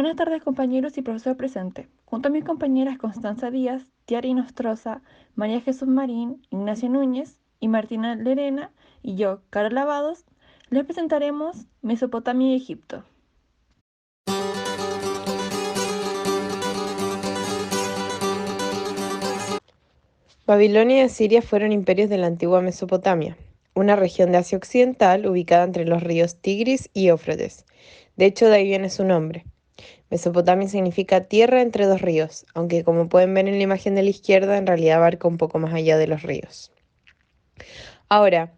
Buenas tardes compañeros y profesor presente. Junto a mis compañeras Constanza Díaz, Tiari Nostroza, María Jesús Marín, Ignacia Núñez y Martina Lerena y yo, Carol Lavados, les presentaremos Mesopotamia y Egipto. Babilonia y Asiria fueron imperios de la antigua Mesopotamia, una región de Asia Occidental ubicada entre los ríos Tigris y Éufrates. De hecho, de ahí viene su nombre. Mesopotamia significa tierra entre dos ríos, aunque como pueden ver en la imagen de la izquierda, en realidad abarca un poco más allá de los ríos. Ahora,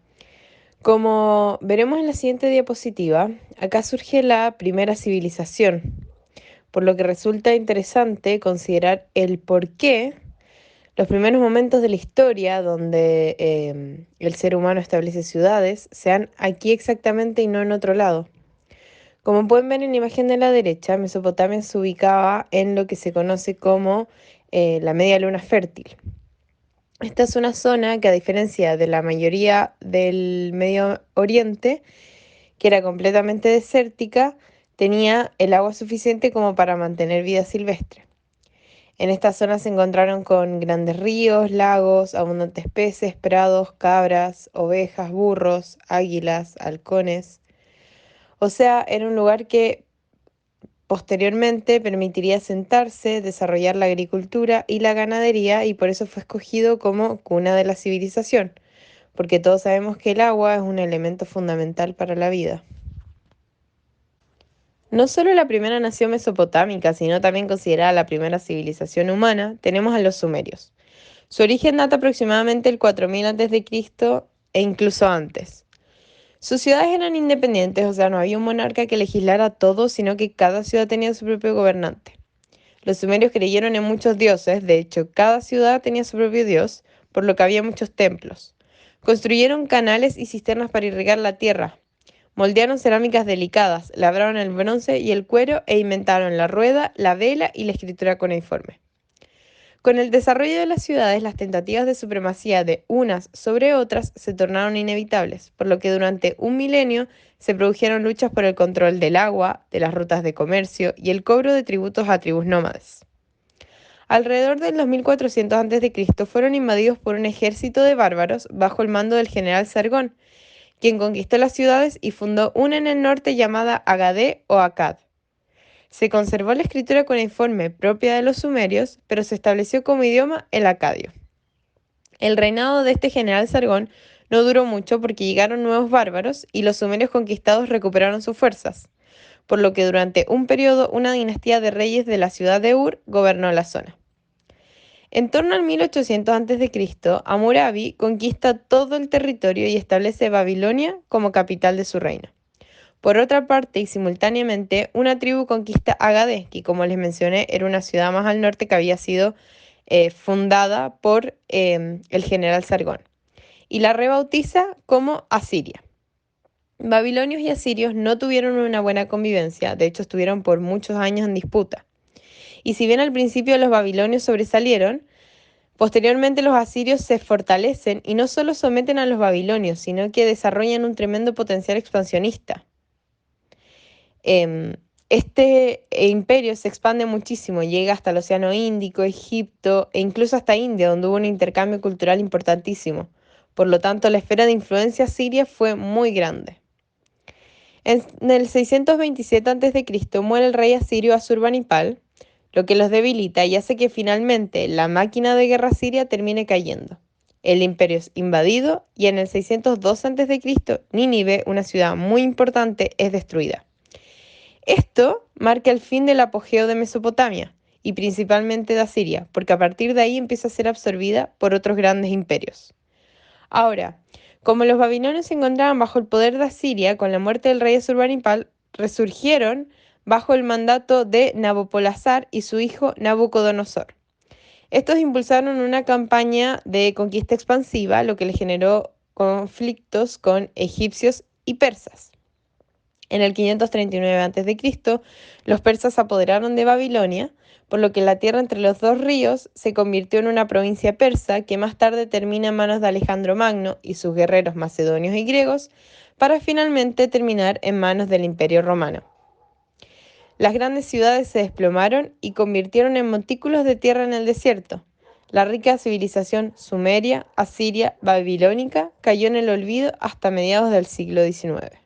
como veremos en la siguiente diapositiva, acá surge la primera civilización, por lo que resulta interesante considerar el por qué los primeros momentos de la historia donde el ser humano establece ciudades sean aquí exactamente y no en otro lado. Como pueden ver en la imagen de la derecha, Mesopotamia se ubicaba en lo que se conoce como la media luna fértil. Esta es una zona que, a diferencia de la mayoría del Medio Oriente, que era completamente desértica, tenía el agua suficiente como para mantener vida silvestre. En esta zona se encontraron con grandes ríos, lagos, abundantes peces, prados, cabras, ovejas, burros, águilas, halcones. O sea, era un lugar que posteriormente permitiría asentarse, desarrollar la agricultura y la ganadería, y por eso fue escogido como cuna de la civilización, porque todos sabemos que el agua es un elemento fundamental para la vida. No solo la primera nación mesopotámica, sino también considerada la primera civilización humana, tenemos a los sumerios. Su origen data aproximadamente el 4000 a.C. e incluso antes. Sus ciudades eran independientes, o sea, no había un monarca que legislara todo, sino que cada ciudad tenía su propio gobernante. Los sumerios creyeron en muchos dioses, de hecho, cada ciudad tenía su propio dios, por lo que había muchos templos. Construyeron canales y cisternas para irrigar la tierra. Moldearon cerámicas delicadas, labraron el bronce y el cuero e inventaron la rueda, la vela y la escritura cuneiforme. Con el desarrollo de las ciudades, las tentativas de supremacía de unas sobre otras se tornaron inevitables, por lo que durante un milenio se produjeron luchas por el control del agua, de las rutas de comercio y el cobro de tributos a tribus nómades. Alrededor del 2400 a.C. fueron invadidos por un ejército de bárbaros bajo el mando del general Sargón, quien conquistó las ciudades y fundó una en el norte llamada Agadé o Akkad. Se conservó la escritura cuneiforme propia de los sumerios, pero se estableció como idioma el acadio. El reinado de este general Sargón no duró mucho porque llegaron nuevos bárbaros y los sumerios conquistados recuperaron sus fuerzas, por lo que durante un periodo una dinastía de reyes de la ciudad de Ur gobernó la zona. En torno al 1800 a.C., Hammurabi conquista todo el territorio y establece Babilonia como capital de su reino. Por otra parte, y simultáneamente, una tribu conquista Agadez, que como les mencioné era una ciudad más al norte que había sido fundada por el general Sargón, y la rebautiza como Asiria. Babilonios y asirios no tuvieron una buena convivencia, de hecho estuvieron por muchos años en disputa. Y si bien al principio los babilonios sobresalieron, posteriormente los asirios se fortalecen y no solo someten a los babilonios, sino que desarrollan un tremendo potencial expansionista. Este imperio se expande muchísimo, llega hasta el Océano Índico, Egipto e incluso hasta India, donde hubo un intercambio cultural importantísimo. Por lo tanto, la esfera de influencia siria fue muy grande. En el 627 a.C. muere el rey asirio Asurbanipal, lo que los debilita y hace que finalmente la máquina de guerra siria termine cayendo. El imperio es invadido y en el 602 a.C. Nínive, una ciudad muy importante, es destruida. Esto marca el fin del apogeo de Mesopotamia y principalmente de Asiria, porque a partir de ahí empieza a ser absorbida por otros grandes imperios. Ahora, como los babilonios se encontraban bajo el poder de Asiria, con la muerte del rey Asurbanipal, resurgieron bajo el mandato de Nabopolassar y su hijo Nabucodonosor. Estos impulsaron una campaña de conquista expansiva, lo que le generó conflictos con egipcios y persas. En el 539 a.C., los persas se apoderaron de Babilonia, por lo que la tierra entre los dos ríos se convirtió en una provincia persa que más tarde termina en manos de Alejandro Magno y sus guerreros macedonios y griegos, para finalmente terminar en manos del Imperio Romano. Las grandes ciudades se desplomaron y convirtieron en montículos de tierra en el desierto. La rica civilización sumeria, asiria, babilónica cayó en el olvido hasta mediados del siglo XIX.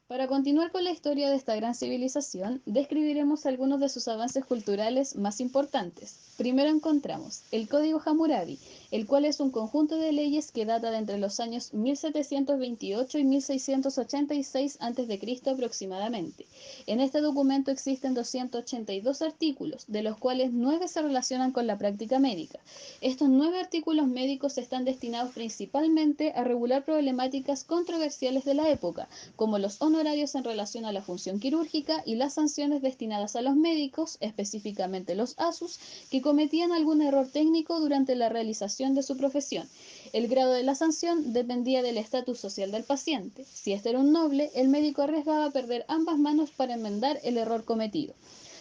Para continuar con la historia de esta gran civilización, describiremos algunos de sus avances culturales más importantes. Primero encontramos el Código Hammurabi, el cual es un conjunto de leyes que data de entre los años 1728 y 1686 a.C. aproximadamente. En este documento existen 282 artículos, de los cuales 9 se relacionan con la práctica médica. Estos 9 artículos médicos están destinados principalmente a regular problemáticas controversiales de la época, como los honorarios en relación a la función quirúrgica y las sanciones destinadas a los médicos, específicamente los ASUS, que cometían algún error técnico durante la realización de su profesión. El grado de la sanción dependía del estatus social del paciente. Si este era un noble, el médico arriesgaba perder ambas manos para enmendar el error cometido.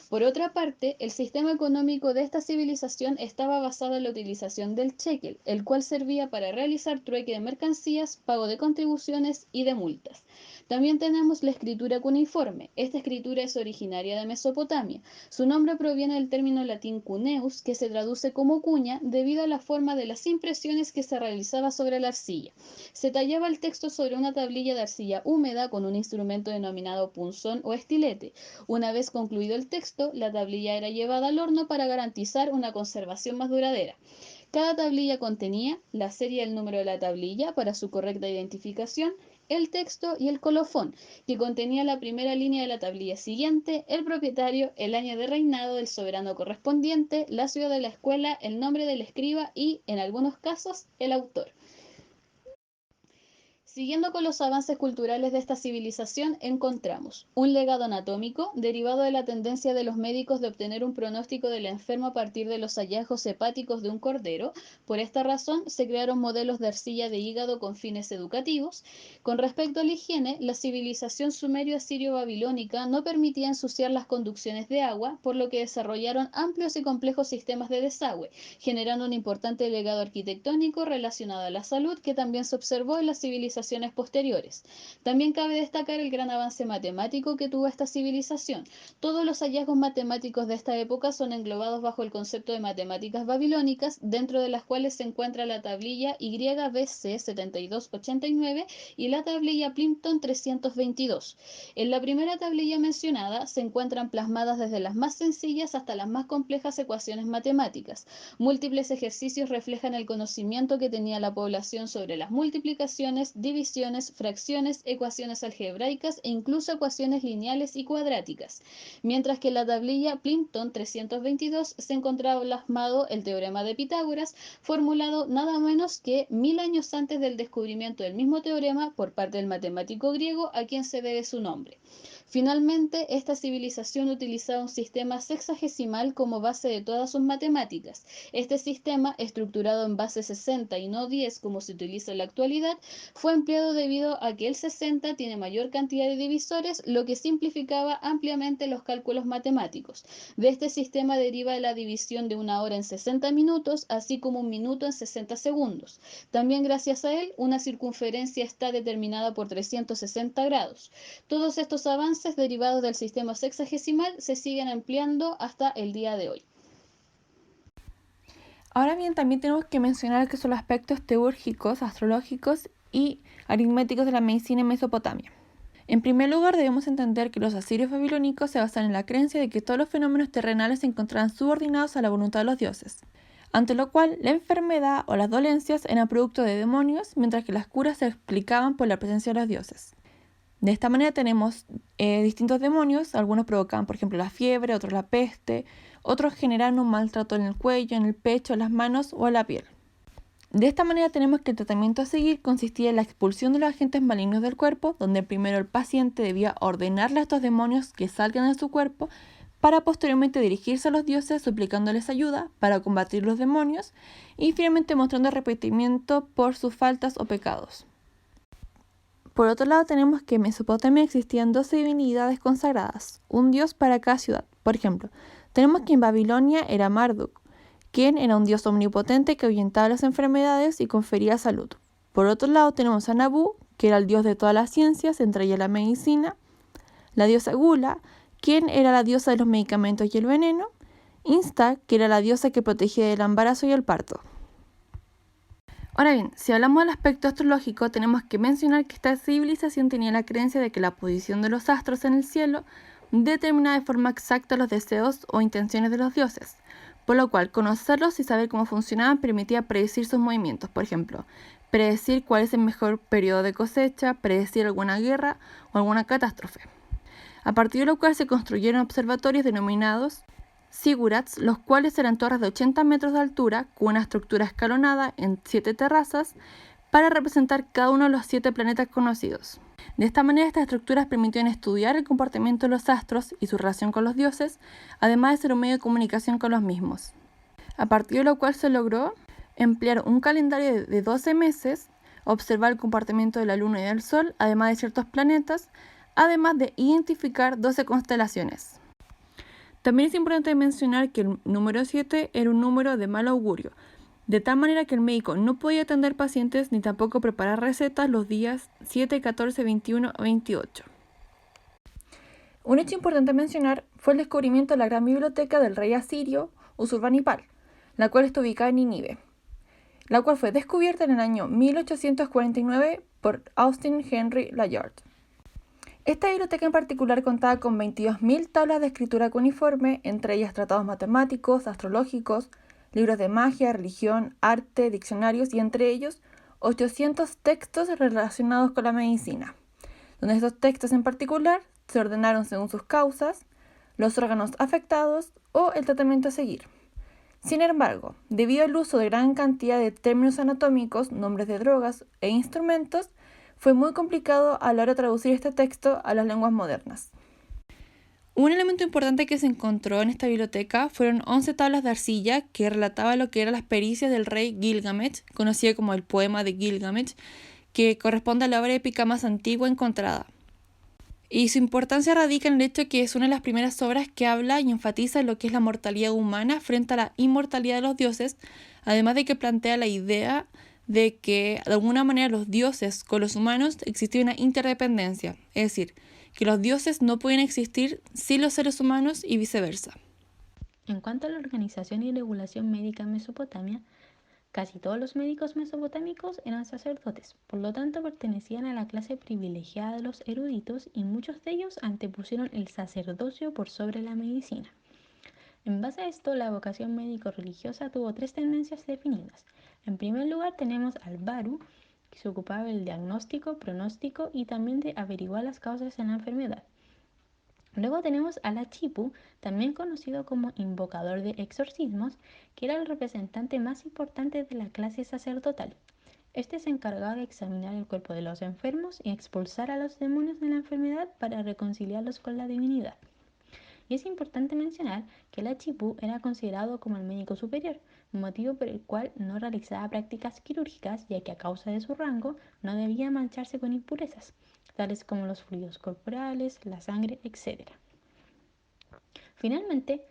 Por otra parte, el sistema económico de esta civilización estaba basado en la utilización del shekel, el cual servía para realizar trueque de mercancías, pago de contribuciones y de multas. También tenemos la escritura cuneiforme. Esta escritura es originaria de Mesopotamia. Su nombre proviene del término latín cuneus, que se traduce como cuña debido a la forma de las impresiones que se realizaba sobre la arcilla. Se tallaba el texto sobre una tablilla de arcilla húmeda con un instrumento denominado punzón o estilete. Una vez concluido el texto, la tablilla era llevada al horno para garantizar una conservación más duradera. Cada tablilla contenía la serie y el número de la tablilla para su correcta identificación, el texto y el colofón, que contenía la primera línea de la tablilla siguiente, el propietario, el año de reinado del soberano correspondiente, la ciudad de la escuela, el nombre del escriba y, en algunos casos, el autor. Siguiendo con los avances culturales de esta civilización, encontramos un legado anatómico derivado de la tendencia de los médicos de obtener un pronóstico del enfermo a partir de los hallazgos hepáticos de un cordero. Por esta razón, se crearon modelos de arcilla de hígado con fines educativos. Con respecto a la higiene, la civilización sumerio-asirio-babilónica no permitía ensuciar las conducciones de agua, por lo que desarrollaron amplios y complejos sistemas de desagüe, generando un importante legado arquitectónico relacionado a la salud que también se observó en las civilizaciones posteriores. También cabe destacar el gran avance matemático que tuvo esta civilización. Todos los hallazgos matemáticos de esta época son englobados bajo el concepto de matemáticas babilónicas, dentro de las cuales se encuentra la tablilla YBC 7289 y la tablilla Plimpton 322. En la primera tablilla mencionada se encuentran plasmadas desde las más sencillas hasta las más complejas ecuaciones matemáticas. Múltiples ejercicios reflejan el conocimiento que tenía la población sobre las multiplicaciones, divisiones, fracciones, ecuaciones algebraicas e incluso ecuaciones lineales y cuadráticas. Mientras que en la tablilla Plimpton 322 se encontraba plasmado el teorema de Pitágoras, formulado nada menos que 1000 años antes del descubrimiento del mismo teorema por parte del matemático griego a quien se debe su nombre. Finalmente, esta civilización utilizaba un sistema sexagesimal como base de todas sus matemáticas. Este sistema, estructurado en base 60 y no 10 como se utiliza en la actualidad, fue empleado debido a que el 60 tiene mayor cantidad de divisores, lo que simplificaba ampliamente los cálculos matemáticos. De este sistema deriva la división de una hora en 60 minutos, así como un minuto en 60 segundos. También gracias a él, una circunferencia está determinada por 360 grados. Todos estos avances derivados del sistema sexagesimal se siguen empleando hasta el día de hoy. Ahora bien, también tenemos que mencionar que son los aspectos teúrgicos, astrológicos y aritméticos de la medicina en Mesopotamia. En primer lugar, debemos entender que los asirios babilónicos se basan en la creencia de que todos los fenómenos terrenales se encontraban subordinados a la voluntad de los dioses, ante lo cual la enfermedad o las dolencias eran producto de demonios, mientras que las curas se explicaban por la presencia de los dioses. De esta manera tenemos distintos demonios, algunos provocaban por ejemplo la fiebre, otros la peste, otros generaban un maltrato en el cuello, en el pecho, en las manos o en la piel. De esta manera tenemos que el tratamiento a seguir consistía en la expulsión de los agentes malignos del cuerpo, donde primero el paciente debía ordenarle a estos demonios que salgan de su cuerpo, para posteriormente dirigirse a los dioses suplicándoles ayuda para combatir los demonios y finalmente mostrando arrepentimiento por sus faltas o pecados. Por otro lado, tenemos que en Mesopotamia existían 12 divinidades consagradas, un dios para cada ciudad. Por ejemplo, tenemos que en Babilonia era Marduk, quien era un dios omnipotente que ahuyentaba las enfermedades y confería salud. Por otro lado, tenemos a Nabu, que era el dios de todas las ciencias, entre ellas la medicina. la diosa Gula, quien era la diosa de los medicamentos y el veneno, Insta, que era la diosa que protegía del embarazo y el parto. Ahora bien, si hablamos del aspecto astrológico, tenemos que mencionar que esta civilización tenía la creencia de que la posición de los astros en el cielo determina de forma exacta los deseos o intenciones de los dioses, por lo cual conocerlos y saber cómo funcionaban permitía predecir sus movimientos. Por ejemplo, predecir cuál es el mejor periodo de cosecha, predecir alguna guerra o alguna catástrofe. A partir de lo cual se construyeron observatorios denominados ziggurats, los cuales eran torres de 80 metros de altura con una estructura escalonada en 7 terrazas para representar cada uno de los 7 planetas conocidos. De esta manera, estas estructuras permitían estudiar el comportamiento de los astros y su relación con los dioses, además de ser un medio de comunicación con los mismos. A partir de lo cual se logró emplear un calendario de 12 meses, observar el comportamiento de la Luna y del Sol, además de ciertos planetas, además de identificar 12 constelaciones. También es importante mencionar que el número 7 era un número de mal augurio, de tal manera que el médico no podía atender pacientes ni tampoco preparar recetas los días 7, 14, 21 o 28. Un hecho importante a mencionar fue el descubrimiento de la gran biblioteca del rey asirio Usurbanipal, la cual está ubicada en Nínive, la cual fue descubierta en el año 1849 por Austin Henry Layard. Esta biblioteca en particular contaba con 22.000 tablas de escritura cuneiforme, entre ellas tratados matemáticos, astrológicos, libros de magia, religión, arte, diccionarios y entre ellos 800 textos relacionados con la medicina, donde estos textos en particular se ordenaron según sus causas, los órganos afectados o el tratamiento a seguir. Sin embargo, debido al uso de gran cantidad de términos anatómicos, nombres de drogas e instrumentos, fue muy complicado a la hora de traducir este texto a las lenguas modernas. Un elemento importante que se encontró en esta biblioteca fueron 11 tablas de arcilla que relataban lo que eran las pericias del rey Gilgamesh, conocido como el poema de Gilgamesh, que corresponde a la obra épica más antigua encontrada. Y su importancia radica en el hecho de que es una de las primeras obras que habla y enfatiza lo que es la mortalidad humana frente a la inmortalidad de los dioses, además de que plantea la idea de que de alguna manera los dioses con los humanos existía una interdependencia, es decir, que los dioses no pueden existir sin los seres humanos y viceversa. En cuanto a la organización y regulación médica en Mesopotamia, casi todos los médicos mesopotámicos eran sacerdotes, por lo tanto pertenecían a la clase privilegiada de los eruditos y muchos de ellos antepusieron el sacerdocio por sobre la medicina. En base a esto, la vocación médico-religiosa tuvo 3 tendencias definidas. En primer lugar tenemos al Baru, que se ocupaba del diagnóstico, pronóstico y también de averiguar las causas de la enfermedad. Luego tenemos al Achipu, también conocido como invocador de exorcismos, que era el representante más importante de la clase sacerdotal. Este se encargaba de examinar el cuerpo de los enfermos y expulsar a los demonios de la enfermedad para reconciliarlos con la divinidad. Y es importante mencionar que el Achipu era considerado como el médico superior, motivo por el cual no realizaba prácticas quirúrgicas, ya que a causa de su rango no debía mancharse con impurezas, tales como los fluidos corporales, la sangre, etc. Finalmente,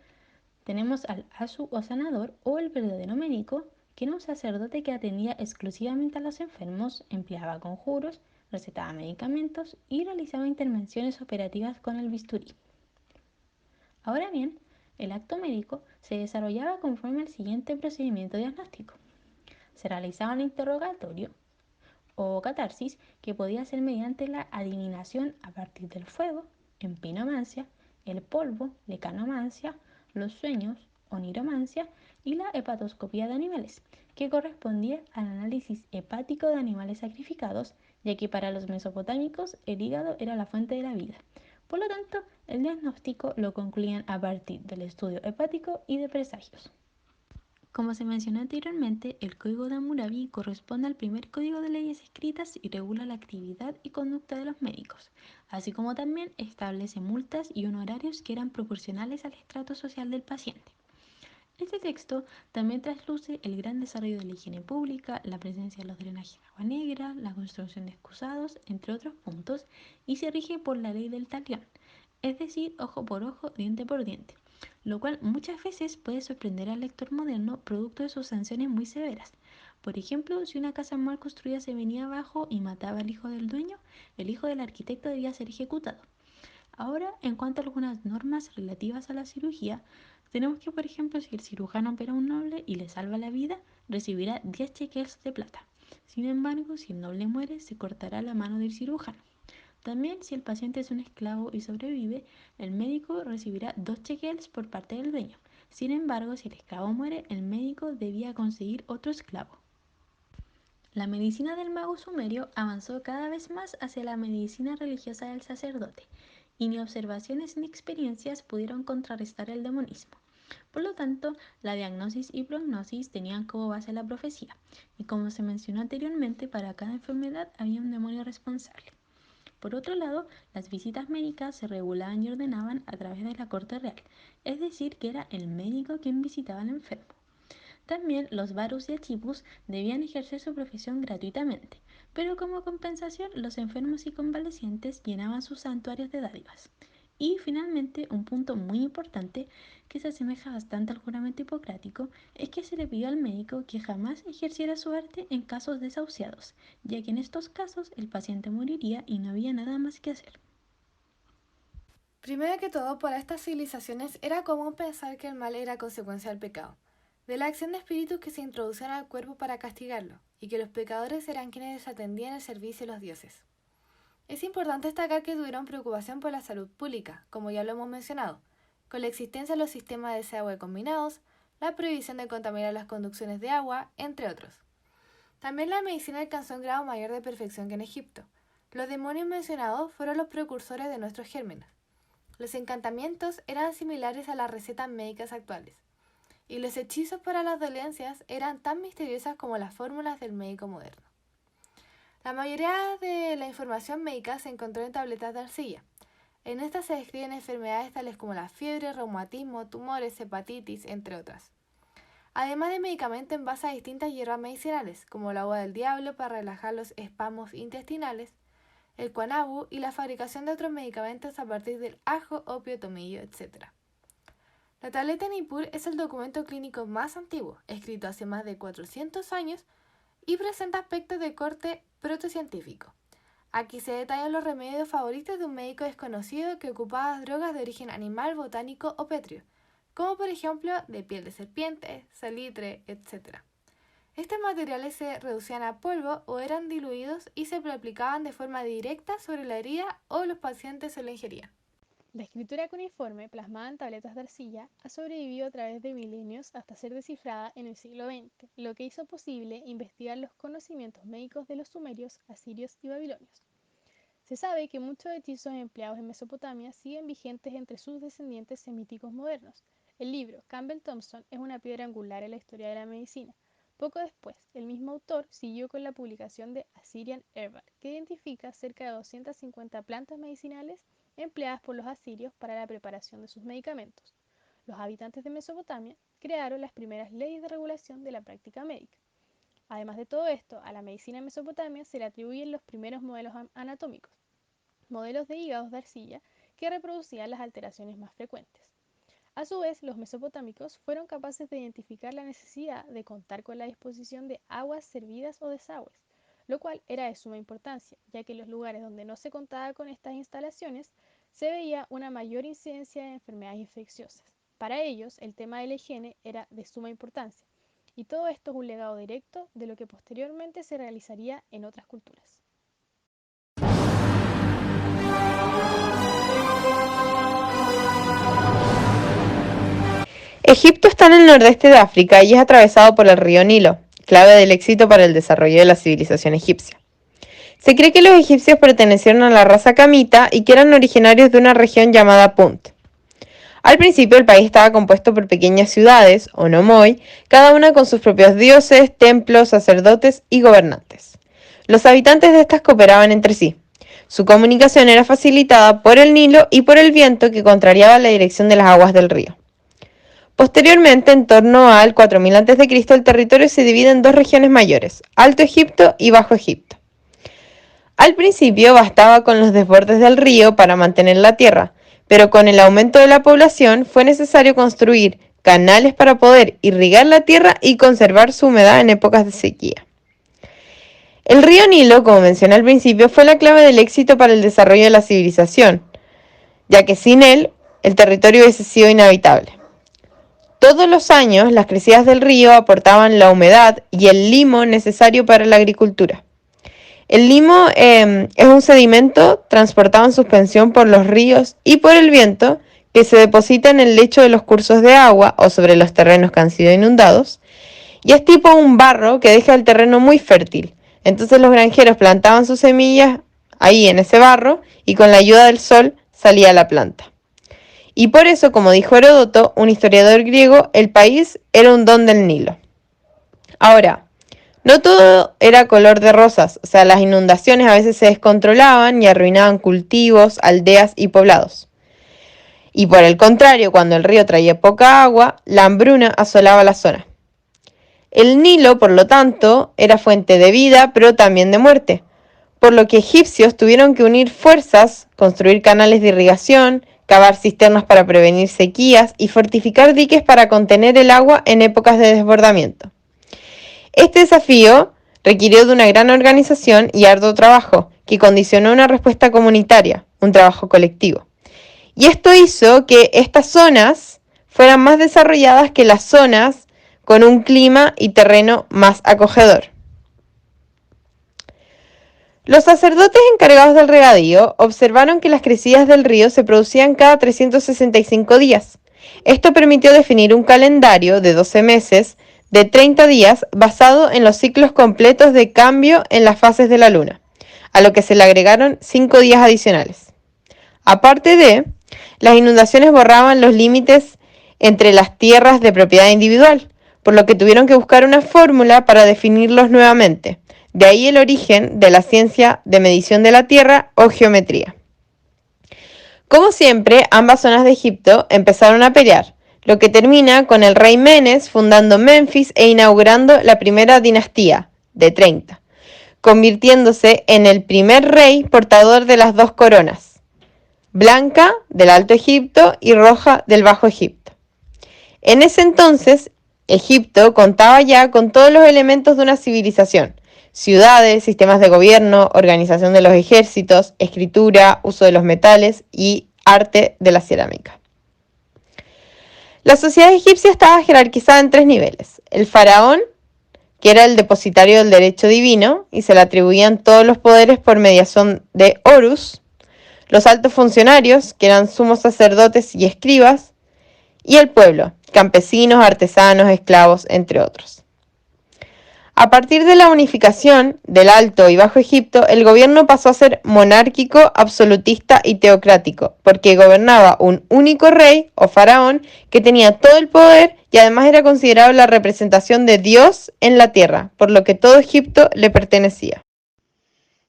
tenemos al Asu o sanador o el verdadero médico, que era un sacerdote que atendía exclusivamente a los enfermos, empleaba conjuros, recetaba medicamentos y realizaba intervenciones operativas con el bisturí. Ahora bien, el acto médico se desarrollaba conforme al siguiente procedimiento diagnóstico. Se realizaba un interrogatorio o catarsis que podía ser mediante la adivinación a partir del fuego, empinomancia, el polvo, lecanomancia, los sueños, oniromancia y la hepatoscopía de animales, que correspondía al análisis hepático de animales sacrificados, ya que para los mesopotámicos el hígado era la fuente de la vida. Por lo tanto, el diagnóstico lo concluían a partir del estudio hepático y de presagios. Como se mencionó anteriormente, el Código de Hammurabi corresponde al primer código de leyes escritas y regula la actividad y conducta de los médicos, así como también establece multas y honorarios que eran proporcionales al estrato social del paciente. Este texto también trasluce el gran desarrollo de la higiene pública, la presencia de los drenajes de agua negra, la construcción de excusados, entre otros puntos, y se rige por la ley del talión, es decir, ojo por ojo, diente por diente, lo cual muchas veces puede sorprender al lector moderno producto de sus sanciones muy severas. Por ejemplo, si una casa mal construida se venía abajo y mataba al hijo del dueño, el hijo del arquitecto debía ser ejecutado. Ahora, en cuanto a algunas normas relativas a la cirugía, tenemos que, por ejemplo, si el cirujano opera a un noble y le salva la vida, recibirá 10 shekels de plata. Sin embargo, si el noble muere, se cortará la mano del cirujano. También, si el paciente es un esclavo y sobrevive, el médico recibirá 2 shekels por parte del dueño. Sin embargo, si el esclavo muere, el médico debía conseguir otro esclavo. La medicina del mago sumerio avanzó cada vez más hacia la medicina religiosa del sacerdote, y ni observaciones ni experiencias pudieron contrarrestar el demonismo. Por lo tanto, la diagnosis y prognosis tenían como base la profecía, y como se mencionó anteriormente, para cada enfermedad había un demonio responsable. Por otro lado, las visitas médicas se regulaban y ordenaban a través de la corte real, es decir, que era el médico quien visitaba al enfermo. También los varus y achipus debían ejercer su profesión gratuitamente, pero como compensación los enfermos y convalecientes llenaban sus santuarios de dádivas. Y finalmente, un punto muy importante que se asemeja bastante al juramento hipocrático es que se le pidió al médico que jamás ejerciera su arte en casos desahuciados, ya que en estos casos el paciente moriría y no había nada más que hacer. Primero que todo, para estas civilizaciones era común pensar que el mal era consecuencia del pecado, de la acción de espíritus que se introducían al cuerpo para castigarlo, y que los pecadores eran quienes desatendían el servicio de los dioses. Es importante destacar que tuvieron preocupación por la salud pública, como ya lo hemos mencionado, con la existencia de los sistemas de desagüe combinados, la prohibición de contaminar las conducciones de agua, entre otros. También la medicina alcanzó un grado mayor de perfección que en Egipto. Los demonios mencionados fueron los precursores de nuestros gérmenes. Los encantamientos eran similares a las recetas médicas actuales, y los hechizos para las dolencias eran tan misteriosas como las fórmulas del médico moderno. La mayoría de la información médica se encontró en tabletas de arcilla. En estas se describen enfermedades tales como la fiebre, reumatismo, tumores, hepatitis, entre otras. Además de medicamentos en base a distintas hierbas medicinales, como el agua del diablo para relajar los espasmos intestinales, el guanabu y la fabricación de otros medicamentos a partir del ajo, opio, tomillo, etc. La tableta Nippur es el documento clínico más antiguo, escrito hace más de 400 años y presenta aspectos de corte protocientífico. Aquí se detallan los remedios favoritos de un médico desconocido que ocupaba drogas de origen animal, botánico o pétreo, como por ejemplo de piel de serpiente, salitre, etc. Estos materiales se reducían a polvo o eran diluidos y se aplicaban de forma directa sobre la herida o los pacientes se la ingerían. La escritura cuneiforme, plasmada en tabletas de arcilla, ha sobrevivido a través de milenios hasta ser descifrada en el siglo XX, lo que hizo posible investigar los conocimientos médicos de los sumerios, asirios y babilonios. Se sabe que muchos hechizos empleados en Mesopotamia siguen vigentes entre sus descendientes semíticos modernos. El libro Campbell-Thompson es una piedra angular en la historia de la medicina. Poco después, el mismo autor siguió con la publicación de Assyrian Herbal, que identifica cerca de 250 plantas medicinales empleadas por los asirios para la preparación de sus medicamentos. Los habitantes de Mesopotamia crearon las primeras leyes de regulación de la práctica médica. Además de todo esto, a la medicina en Mesopotamia se le atribuyen los primeros modelos anatómicos, modelos de hígados de arcilla que reproducían las alteraciones más frecuentes. A su vez, los mesopotámicos fueron capaces de identificar la necesidad de contar con la disposición de aguas servidas o desagües, lo cual era de suma importancia, ya que en los lugares donde no se contaba con estas instalaciones se veía una mayor incidencia de enfermedades infecciosas. Para ellos, el tema de la higiene era de suma importancia, y todo esto es un legado directo de lo que posteriormente se realizaría en otras culturas. Egipto está en el nordeste de África y es atravesado por el río Nilo, clave del éxito para el desarrollo de la civilización egipcia. Se cree que los egipcios pertenecieron a la raza camita y que eran originarios de una región llamada Punt. Al principio el país estaba compuesto por pequeñas ciudades, o nomoi, cada una con sus propios dioses, templos, sacerdotes y gobernantes. Los habitantes de estas cooperaban entre sí. Su comunicación era facilitada por el Nilo y por el viento que contrariaba la dirección de las aguas del río. Posteriormente, en torno al 4000 a.C., el territorio se divide en dos regiones mayores, Alto Egipto y Bajo Egipto. Al principio bastaba con los desbordes del río para mantener la tierra, pero con el aumento de la población fue necesario construir canales para poder irrigar la tierra y conservar su humedad en épocas de sequía. El río Nilo, como mencioné al principio, fue la clave del éxito para el desarrollo de la civilización, ya que sin él el territorio hubiese sido inhabitable. Todos los años las crecidas del río aportaban la humedad y el limo necesario para la agricultura. El limo es un sedimento transportado en suspensión por los ríos y por el viento que se deposita en el lecho de los cursos de agua o sobre los terrenos que han sido inundados, y es tipo un barro que deja el terreno muy fértil. Entonces los granjeros plantaban sus semillas ahí en ese barro y con la ayuda del sol salía la planta. Y por eso, como dijo Heródoto, un historiador griego, el país era un don del Nilo. Ahora, no todo era color de rosas, o sea, las inundaciones a veces se descontrolaban y arruinaban cultivos, aldeas y poblados. Y por el contrario, cuando el río traía poca agua, la hambruna asolaba la zona. El Nilo, por lo tanto, era fuente de vida, pero también de muerte, por lo que egipcios tuvieron que unir fuerzas, construir canales de irrigación, cavar cisternas para prevenir sequías y fortificar diques para contener el agua en épocas de desbordamiento. Este desafío requirió de una gran organización y arduo trabajo, que condicionó una respuesta comunitaria, un trabajo colectivo. Y esto hizo que estas zonas fueran más desarrolladas que las zonas con un clima y terreno más acogedor. Los sacerdotes encargados del regadío observaron que las crecidas del río se producían cada 365 días. Esto permitió definir un calendario de 12 meses de 30 días basado en los ciclos completos de cambio en las fases de la luna, a lo que se le agregaron 5 días adicionales. Aparte de, las inundaciones borraban los límites entre las tierras de propiedad individual, por lo que tuvieron que buscar una fórmula para definirlos nuevamente. De ahí el origen de la ciencia de medición de la tierra o geometría. Como siempre, ambas zonas de Egipto empezaron a pelear, lo que termina con el rey Menes fundando Menfis e inaugurando la primera dinastía, de 30, convirtiéndose en el primer rey portador de las dos coronas, blanca del Alto Egipto y roja del Bajo Egipto. En ese entonces, Egipto contaba ya con todos los elementos de una civilización: ciudades, sistemas de gobierno, organización de los ejércitos, escritura, uso de los metales y arte de la cerámica. La sociedad egipcia estaba jerarquizada en 3 niveles: el faraón, que era el depositario del derecho divino y se le atribuían todos los poderes por mediación de Horus; los altos funcionarios, que eran sumos sacerdotes y escribas; y el pueblo, campesinos, artesanos, esclavos, entre otros. A partir de la unificación del Alto y Bajo Egipto, el gobierno pasó a ser monárquico, absolutista y teocrático, porque gobernaba un único rey o faraón que tenía todo el poder y además era considerado la representación de Dios en la tierra, por lo que todo Egipto le pertenecía.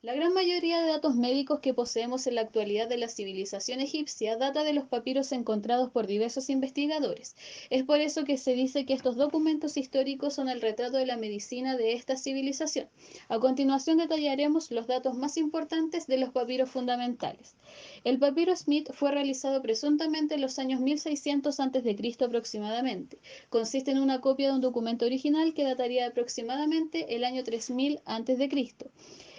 La gran mayoría de datos médicos que poseemos en la actualidad de la civilización egipcia data de los papiros encontrados por diversos investigadores. Es por eso que se dice que estos documentos históricos son el retrato de la medicina de esta civilización. A continuación detallaremos los datos más importantes de los papiros fundamentales. El papiro Smith fue realizado presuntamente en los años 1600 a.C. aproximadamente. Consiste en una copia de un documento original que dataría aproximadamente el año 3000 a.C.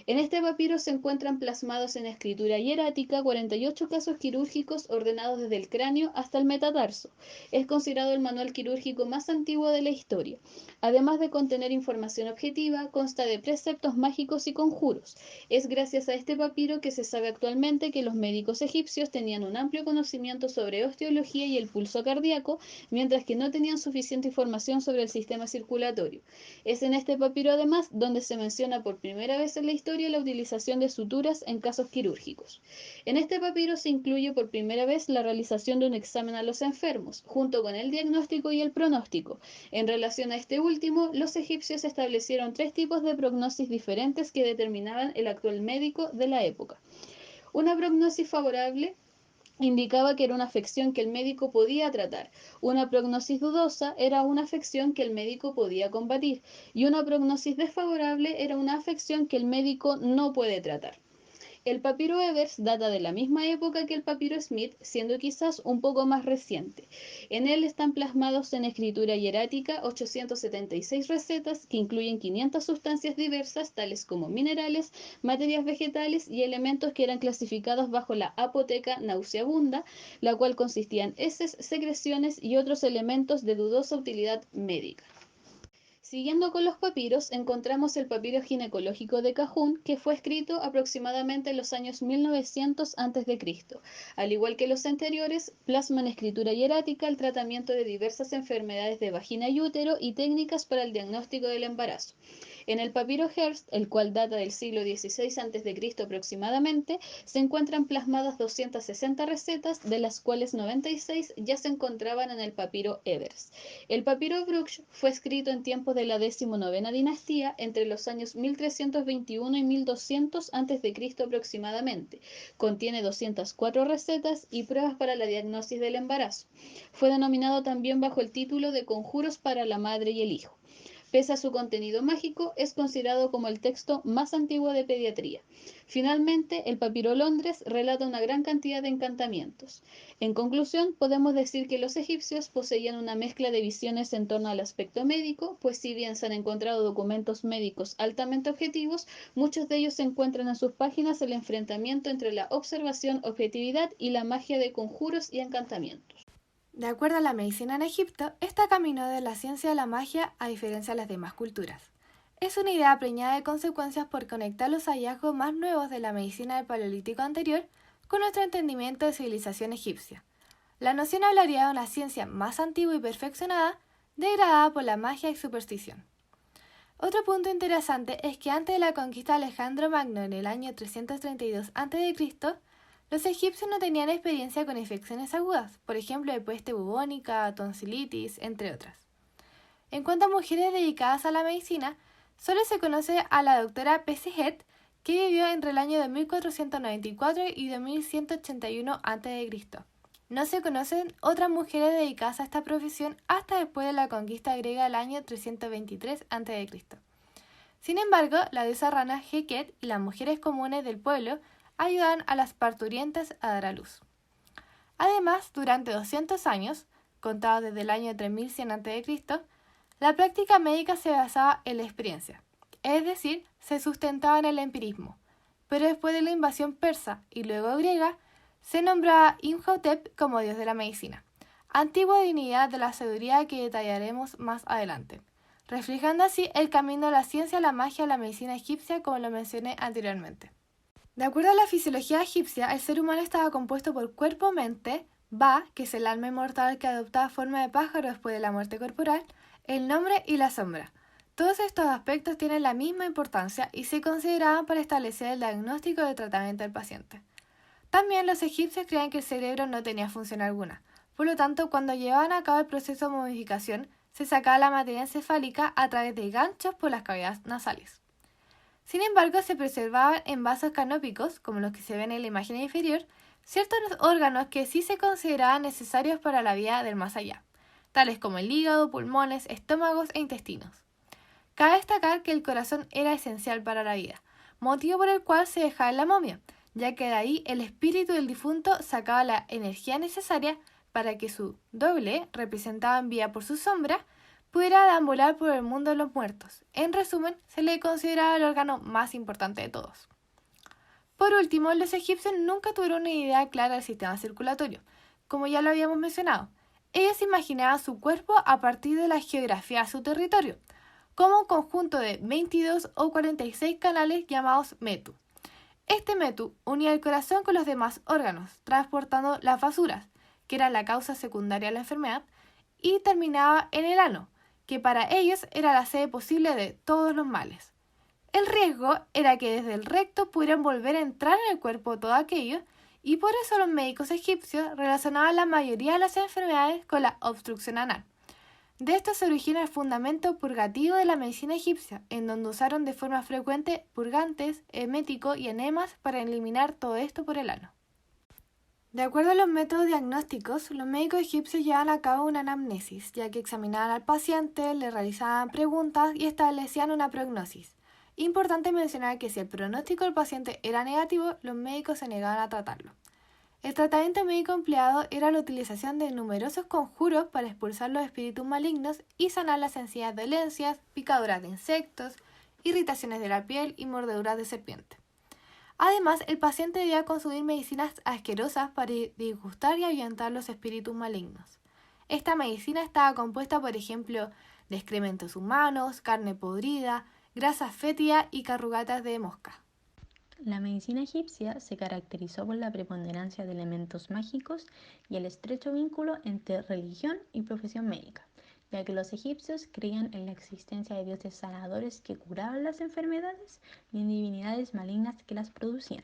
En este papiro se encuentran plasmados en escritura hierática 48 casos quirúrgicos ordenados desde el cráneo hasta el metatarso. Es considerado el manual quirúrgico más antiguo de la historia. Además de contener información objetiva, consta de preceptos mágicos y conjuros. Es gracias a este papiro que se sabe actualmente que los médicos egipcios tenían un amplio conocimiento sobre osteología y el pulso cardíaco, mientras que no tenían suficiente información sobre el sistema circulatorio. Es en este papiro además donde se menciona por primera vez en la historia la utilización de suturas en casos quirúrgicos. En este papiro se incluye por primera vez la realización de un examen a los enfermos, junto con el diagnóstico y el pronóstico. En relación a este último, los egipcios establecieron 3 tipos de prognosis diferentes que determinaban el actual médico de la época. Una prognosis favorable indicaba que era una afección que el médico podía tratar. Una prognosis dudosa era una afección que el médico podía combatir, y una prognosis desfavorable era una afección que el médico no puede tratar. El papiro Evers data de la misma época que el papiro Smith, siendo quizás un poco más reciente. En él están plasmados en escritura hierática 876 recetas que incluyen 500 sustancias diversas, tales como minerales, materias vegetales y elementos que eran clasificados bajo la apoteca nauseabunda, la cual consistía en heces, secreciones y otros elementos de dudosa utilidad médica. Siguiendo con los papiros, encontramos el papiro ginecológico de Cajún, que fue escrito aproximadamente en los años 1900 a.C. Al igual que los anteriores, plasma en escritura hierática el tratamiento de diversas enfermedades de vagina y útero y técnicas para el diagnóstico del embarazo. En el papiro Hearst, el cual data del siglo XVI a.C. aproximadamente, se encuentran plasmadas 260 recetas, de las cuales 96 ya se encontraban en el papiro Evers. El papiro Brugsch fue escrito en tiempos de la 19ª dinastía, entre los años 1321 y 1200 a.C. aproximadamente. Contiene 204 recetas y pruebas para la diagnosis del embarazo. Fue denominado también bajo el título de Conjuros para la madre y el hijo. Pese a su contenido mágico, es considerado como el texto más antiguo de pediatría. Finalmente, el papiro Londres relata una gran cantidad de encantamientos. En conclusión, podemos decir que los egipcios poseían una mezcla de visiones en torno al aspecto médico, pues si bien se han encontrado documentos médicos altamente objetivos, muchos de ellos se encuentran en sus páginas el enfrentamiento entre la observación, objetividad y la magia de conjuros y encantamientos. De acuerdo a la medicina en Egipto, esta caminó de la ciencia a la magia a diferencia de las demás culturas. Es una idea preñada de consecuencias por conectar los hallazgos más nuevos de la medicina del Paleolítico anterior con nuestro entendimiento de civilización egipcia. La noción hablaría de una ciencia más antigua y perfeccionada, degradada por la magia y superstición. Otro punto interesante es que antes de la conquista de Alejandro Magno en el año 332 a.C., los egipcios no tenían experiencia con infecciones agudas, por ejemplo de peste bubónica, tonsilitis, entre otras. En cuanto a mujeres dedicadas a la medicina, solo se conoce a la doctora Pesihet, que vivió entre el año de 1494 y de 1181 a.C. No se conocen otras mujeres dedicadas a esta profesión hasta después de la conquista griega del año 323 a.C. Sin embargo, la diosa rana Heket y las mujeres comunes del pueblo ayudan a las parturientas a dar a luz. Además, durante 200 años, contados desde el año 3100 a.C., la práctica médica se basaba en la experiencia, es decir, se sustentaba en el empirismo. Pero después de la invasión persa y luego griega, se nombraba a Imhotep como dios de la medicina, antigua divinidad de la sabiduría que detallaremos más adelante, reflejando así el camino de la ciencia, la magia y la medicina egipcia como lo mencioné anteriormente. De acuerdo a la fisiología egipcia, el ser humano estaba compuesto por cuerpo-mente, Ba, que es el alma inmortal que adoptaba forma de pájaro después de la muerte corporal, el nombre y la sombra. Todos estos aspectos tienen la misma importancia y se consideraban para establecer el diagnóstico y el tratamiento del paciente. También los egipcios creían que el cerebro no tenía función alguna, por lo tanto, cuando llevaban a cabo el proceso de momificación, se sacaba la materia encefálica a través de ganchos por las cavidades nasales. Sin embargo, se preservaban en vasos canópicos, como los que se ven en la imagen inferior, ciertos órganos que sí se consideraban necesarios para la vida del más allá, tales como el hígado, pulmones, estómagos e intestinos. Cabe destacar que el corazón era esencial para la vida, motivo por el cual se dejaba en la momia, ya que de ahí el espíritu del difunto sacaba la energía necesaria para que su doble, representado en vida por su sombra, pudiera deambular por el mundo de los muertos. En resumen, se le consideraba el órgano más importante de todos. Por último, los egipcios nunca tuvieron una idea clara del sistema circulatorio, como ya lo habíamos mencionado. Ellos imaginaban su cuerpo a partir de la geografía de su territorio, como un conjunto de 22 o 46 canales llamados metu. Este metu unía el corazón con los demás órganos, transportando las basuras, que era la causa secundaria de la enfermedad, y terminaba en el ano, que para ellos era la sede posible de todos los males. El riesgo era que desde el recto pudieran volver a entrar en el cuerpo todo aquello, y por eso los médicos egipcios relacionaban la mayoría de las enfermedades con la obstrucción anal. De esto se origina el fundamento purgativo de la medicina egipcia, en donde usaron de forma frecuente purgantes, emético y enemas para eliminar todo esto por el ano. De acuerdo a los métodos diagnósticos, los médicos egipcios llevaban a cabo una anamnesis, ya que examinaban al paciente, le realizaban preguntas y establecían una prognosis. Importante mencionar que si el pronóstico del paciente era negativo, los médicos se negaban a tratarlo. El tratamiento médico empleado era la utilización de numerosos conjuros para expulsar los espíritus malignos y sanar las sencillas dolencias, picaduras de insectos, irritaciones de la piel y mordeduras de serpiente. Además, el paciente debía consumir medicinas asquerosas para disgustar y ahuyentar los espíritus malignos. Esta medicina estaba compuesta, por ejemplo, de excrementos humanos, carne podrida, grasas fétidas y carrugatas de mosca. La medicina egipcia se caracterizó por la preponderancia de elementos mágicos y el estrecho vínculo entre religión y profesión médica, ya que los egipcios creían en la existencia de dioses sanadores que curaban las enfermedades y en divinidades malignas que las producían.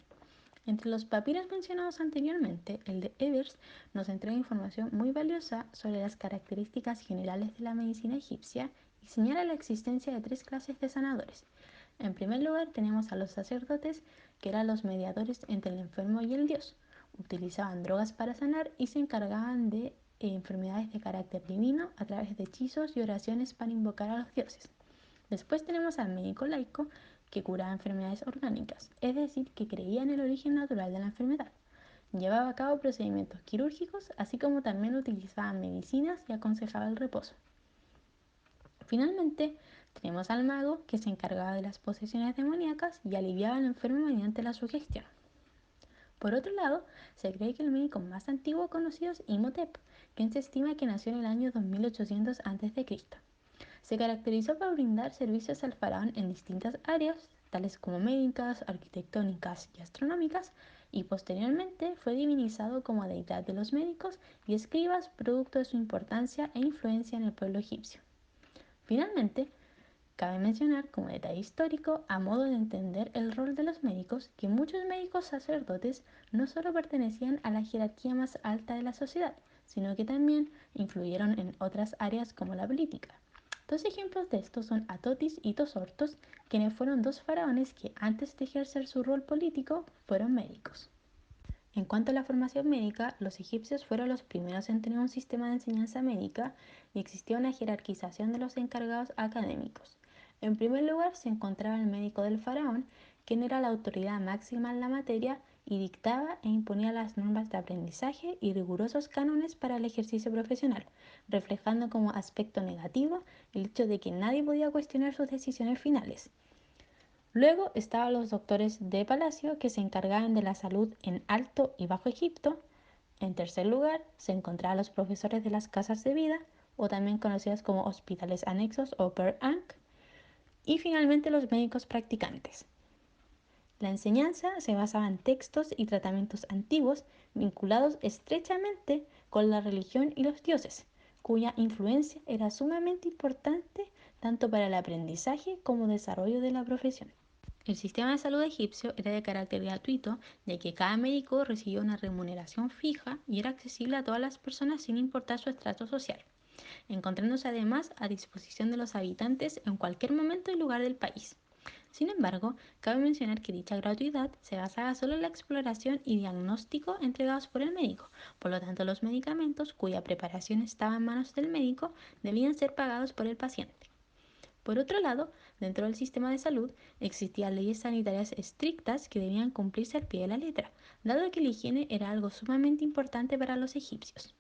Entre los papiros mencionados anteriormente, el de Ebers nos entrega información muy valiosa sobre las características generales de la medicina egipcia y señala la existencia de 3 clases de sanadores. En primer lugar tenemos a los sacerdotes, que eran los mediadores entre el enfermo y el dios. Utilizaban drogas para sanar y se encargaban de enfermedades de carácter divino a través de hechizos y oraciones para invocar a los dioses. Después tenemos al médico laico, que curaba enfermedades orgánicas, es decir, que creía en el origen natural de la enfermedad. Llevaba a cabo procedimientos quirúrgicos, así como también utilizaba medicinas y aconsejaba el reposo. Finalmente, tenemos al mago, que se encargaba de las posesiones demoníacas y aliviaba al enfermo mediante la sugestión. Por otro lado, se cree que el médico más antiguo conocido es Imhotep, quien se estima que nació en el año 2800 a.C. Se caracterizó por brindar servicios al faraón en distintas áreas, tales como médicas, arquitectónicas y astronómicas, y posteriormente fue divinizado como deidad de los médicos y escribas, producto de su importancia e influencia en el pueblo egipcio. Finalmente, cabe mencionar como detalle histórico, a modo de entender el rol de los médicos, que muchos médicos sacerdotes no solo pertenecían a la jerarquía más alta de la sociedad, sino que también influyeron en otras áreas como la política. Dos ejemplos de esto son Atotis y Tosortos, quienes fueron 2 faraones que antes de ejercer su rol político fueron médicos. En cuanto a la formación médica, los egipcios fueron los primeros en tener un sistema de enseñanza médica y existía una jerarquización de los encargados académicos. En primer lugar se encontraba el médico del faraón, quien era la autoridad máxima en la materia y dictaba e imponía las normas de aprendizaje y rigurosos cánones para el ejercicio profesional, reflejando como aspecto negativo el hecho de que nadie podía cuestionar sus decisiones finales. Luego estaban los doctores de palacio, que se encargaban de la salud en Alto y Bajo Egipto. En tercer lugar se encontraban los profesores de las casas de vida, o también conocidas como hospitales anexos o Per-Ankh. Y finalmente los médicos practicantes. La enseñanza se basaba en textos y tratamientos antiguos vinculados estrechamente con la religión y los dioses, cuya influencia era sumamente importante tanto para el aprendizaje como desarrollo de la profesión. El sistema de salud egipcio era de carácter gratuito, ya que cada médico recibía una remuneración fija y era accesible a todas las personas sin importar su estrato social, encontrándose además a disposición de los habitantes en cualquier momento y lugar del país. Sin embargo, cabe mencionar que dicha gratuidad se basaba solo en la exploración y diagnóstico entregados por el médico, por lo tanto los medicamentos cuya preparación estaba en manos del médico debían ser pagados por el paciente. Por otro lado, dentro del sistema de salud existían leyes sanitarias estrictas que debían cumplirse al pie de la letra, dado que la higiene era algo sumamente importante para los egipcios.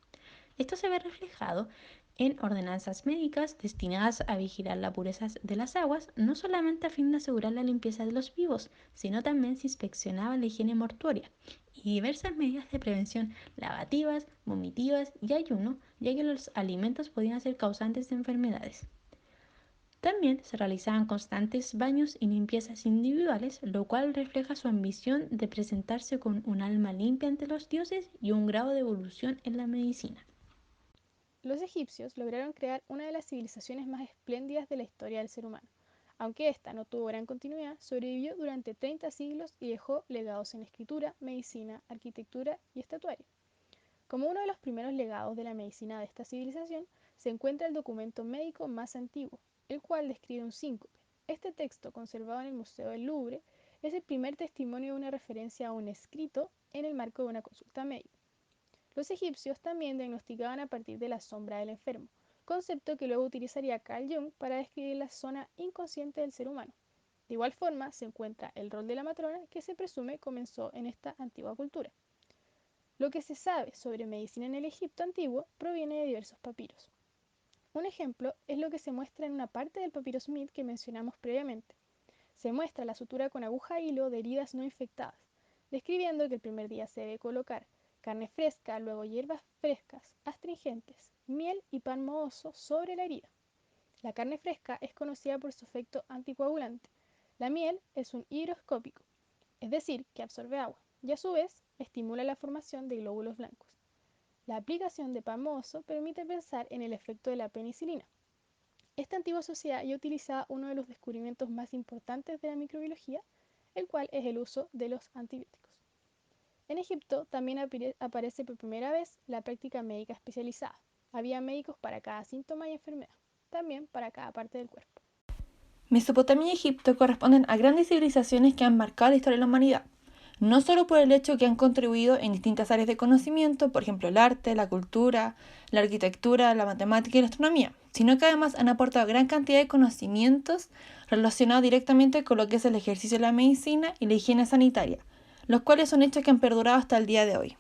Esto se ve reflejado en ordenanzas médicas destinadas a vigilar la pureza de las aguas, no solamente a fin de asegurar la limpieza de los vivos, sino también se inspeccionaba la higiene mortuoria y diversas medidas de prevención lavativas, vomitivas y ayuno, ya que los alimentos podían ser causantes de enfermedades. También se realizaban constantes baños y limpiezas individuales, lo cual refleja su ambición de presentarse con un alma limpia ante los dioses y un grado de evolución en la medicina. Los egipcios lograron crear una de las civilizaciones más espléndidas de la historia del ser humano. Aunque ésta no tuvo gran continuidad, sobrevivió durante 30 siglos y dejó legados en escritura, medicina, arquitectura y estatuario. Como uno de los primeros legados de la medicina de esta civilización, se encuentra el documento médico más antiguo, el cual describe un síncope. Este texto, conservado en el Museo del Louvre, es el primer testimonio de una referencia a un escrito en el marco de una consulta médica. Los egipcios también diagnosticaban a partir de la sombra del enfermo, concepto que luego utilizaría Carl Jung para describir la zona inconsciente del ser humano. De igual forma, se encuentra el rol de la matrona, que se presume comenzó en esta antigua cultura. Lo que se sabe sobre medicina en el Egipto antiguo proviene de diversos papiros. Un ejemplo es lo que se muestra en una parte del papiro Smith que mencionamos previamente. Se muestra la sutura con aguja e hilo de heridas no infectadas, describiendo que el primer día se debe colocar carne fresca, luego hierbas frescas, astringentes, miel y pan mohoso sobre la herida. La carne fresca es conocida por su efecto anticoagulante. La miel es un higroscópico, es decir, que absorbe agua, y a su vez estimula la formación de glóbulos blancos. La aplicación de pan mohoso permite pensar en el efecto de la penicilina. Esta antigua sociedad ya utilizaba uno de los descubrimientos más importantes de la microbiología, el cual es el uso de los antibióticos. En Egipto también aparece por primera vez la práctica médica especializada. Había médicos para cada síntoma y enfermedad, también para cada parte del cuerpo. Mesopotamia y Egipto corresponden a grandes civilizaciones que han marcado la historia de la humanidad, no solo por el hecho que han contribuido en distintas áreas de conocimiento, por ejemplo el arte, la cultura, la arquitectura, la matemática y la astronomía, sino que además han aportado gran cantidad de conocimientos relacionados directamente con lo que es el ejercicio de la medicina y la higiene sanitaria, los cuales son hechos que han perdurado hasta el día de hoy.